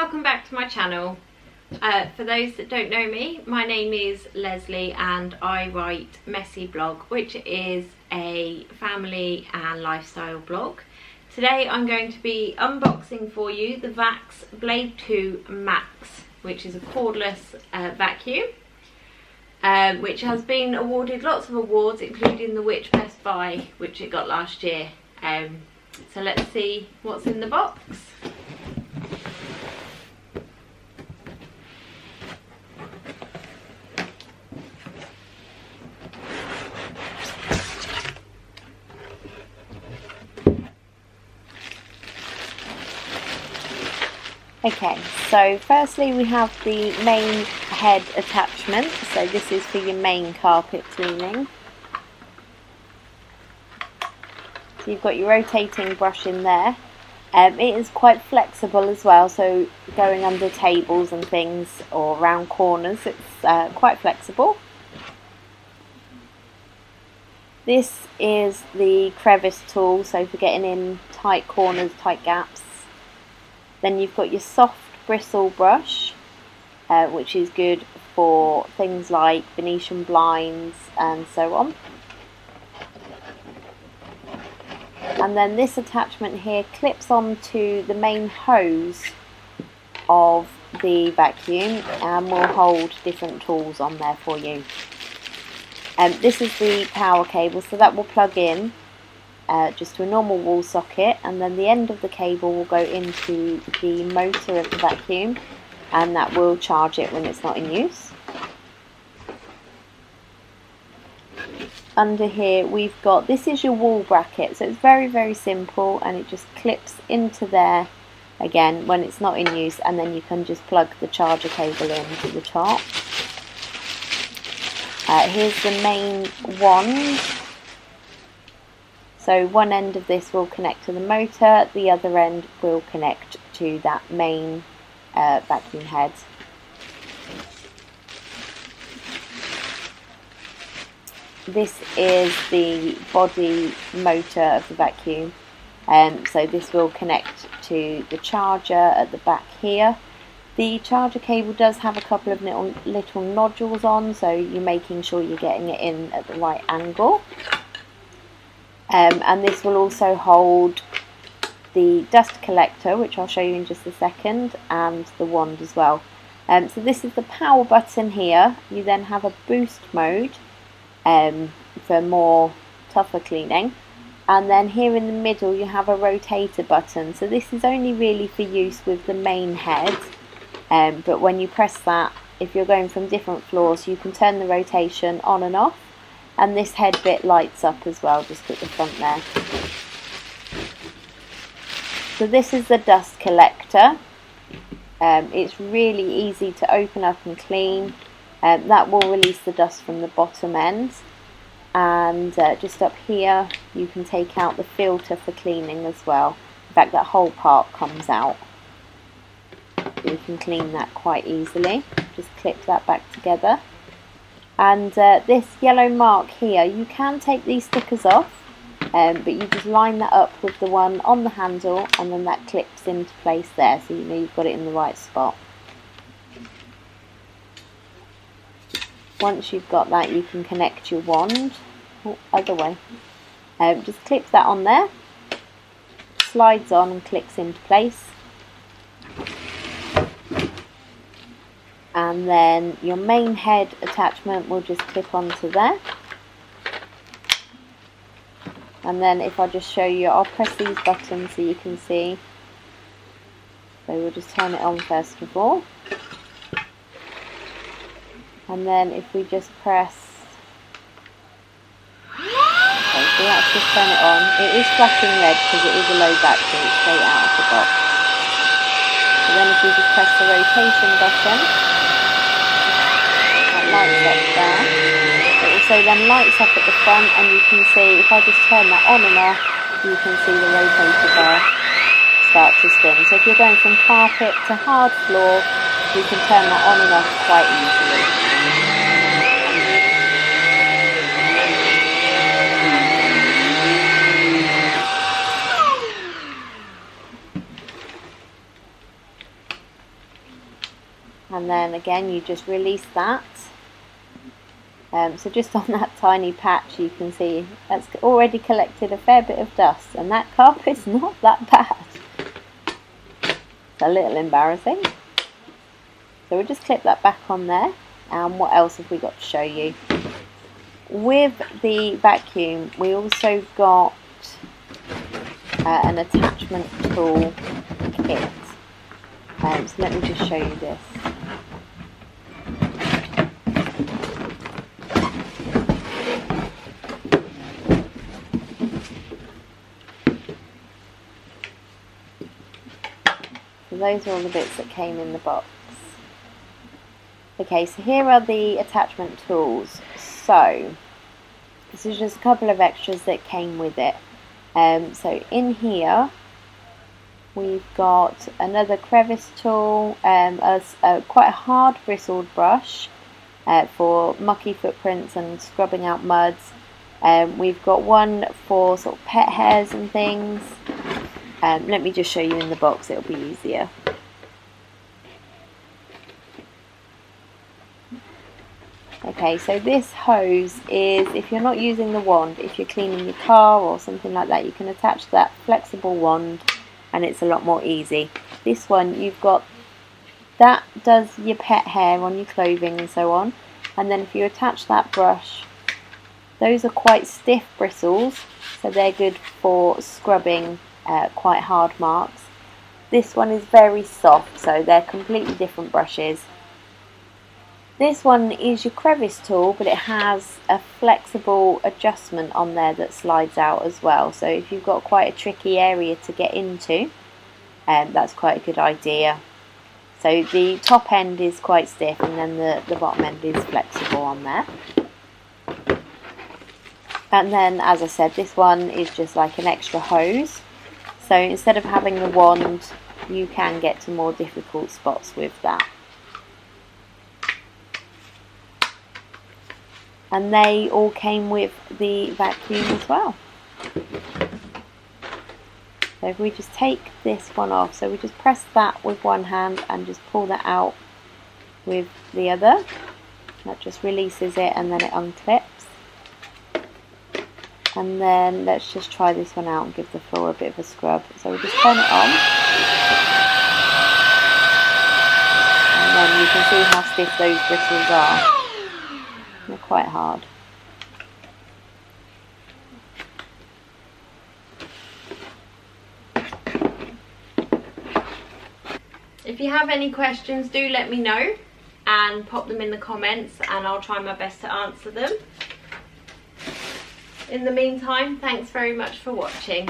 welcome back to my channel. For those that don't know me, my name is Leslie and I write Messy Blog, which is a family and lifestyle blog. Today I'm going to be unboxing for you the Vax Blade Max, which is a cordless vacuum, which has been awarded lots of awards, including the Which Best Buy, which it got last year. So let's see what's in the box. Okay, so firstly we have the main head attachment. So this is for your main carpet cleaning. So you've got your rotating brush in there. It is quite flexible as well, so going under tables and things or around corners, it's quite flexible. This is the crevice tool, so for getting in tight corners, tight gaps. Then you've got your soft bristle brush, which is good for things like Venetian blinds and so on. And then this attachment here clips onto the main hose of the vacuum and will hold different tools on there for you. This is the power cable, so that will plug in just to a normal wall socket, and then the end of the cable will go into the motor of the vacuum and that will charge it when it's not in use. Under here we've got, this is your wall bracket, so it's very simple and it just clips into there again when it's not in use, and then you can just plug the charger cable in to the top. Here's the main wand. So one end of this will connect to the motor, the other end will connect to that main vacuum head. This is the body motor of the vacuum, so this will connect to the charger at the back here. The charger cable does have a couple of little nodules on, so you're making sure you're getting it in at the right angle. And this will also hold the dust collector, which I'll show you in just a second, and the wand as well. So this is the power button here. You then have a boost mode for more tougher cleaning, and then here in the middle you have a rotator button. So this is only really for use with the main head, but when you press that, if you're going from different floors, you can turn the rotation on and off. And this head bit lights up as well, just at the front there. So this is the dust collector. It's really easy to open up and clean. That will release the dust from the bottom end. And just up here, you can take out the filter for cleaning as well. In fact, that whole part comes out. You can clean that quite easily. Just clip that back together. And this yellow mark here, you can take these stickers off, but you just line that up with the one on the handle, and then that clips into place there, so you know you've got it in the right spot. Once you've got that, you can connect your wand, other way. Just clip that on there, slides on and clicks into place. And then your main head attachment will just clip onto there. And then if I just show you, I'll press these buttons so you can see. So we'll just turn it on first of all. And then if we just press, okay, so let's just turn it on. It is flashing red because it is a low battery, it's straight out of the box. So then if we just press the rotation button, lights up there. It also then lights up at the front, and you can see, if I just turn that on and off, you can see the rotator bar start to spin. So if you're going from carpet to hard floor, you can turn that on and off quite easily. and then again you just release that. So just on that tiny patch you can see that's already collected a fair bit of dust, and that carpet's not that bad. It's a little embarrassing. So we'll just clip that back on there. And what else have we got to show you? With the vacuum we also got an attachment tool kit. So let me just show you this. So those are all the bits that came in the box. Okay, so here are the attachment tools. So this is just a couple of extras that came with it. So in here we've got another crevice tool, quite a hard bristled brush for mucky footprints and scrubbing out muds. We've got one for sort of pet hairs and things. Let me just show you in the box, it'll be easier. Okay, so this hose is, if you're not using the wand, if you're cleaning your car or something like that, you can attach that flexible wand and it's a lot more easy. This one, you've got, that does your pet hair on your clothing and so on, and then if you attach that brush, those are quite stiff bristles, so they're good for scrubbing quite hard marks. This one is very soft, so they're completely different brushes. This one is your crevice tool, but it has a flexible adjustment on there that slides out as well. So if you've got quite a tricky area to get into, that's quite a good idea. So the top end is quite stiff and then the bottom end is flexible on there. And then, as I said, this one is just like an extra hose. So instead of having the wand, you can get to more difficult spots with that. And they all came with the vacuum as well. So if we just take this one off, so we just press that with one hand and just pull that out with the other. That just releases it and then it unclips. And then let's just try this one out and give the floor a bit of a scrub. So we just turn it on. And then you can see how stiff those bristles are. They're quite hard. If you have any questions, do let me know and pop them in the comments and I'll try my best to answer them. In the meantime, thanks very much for watching.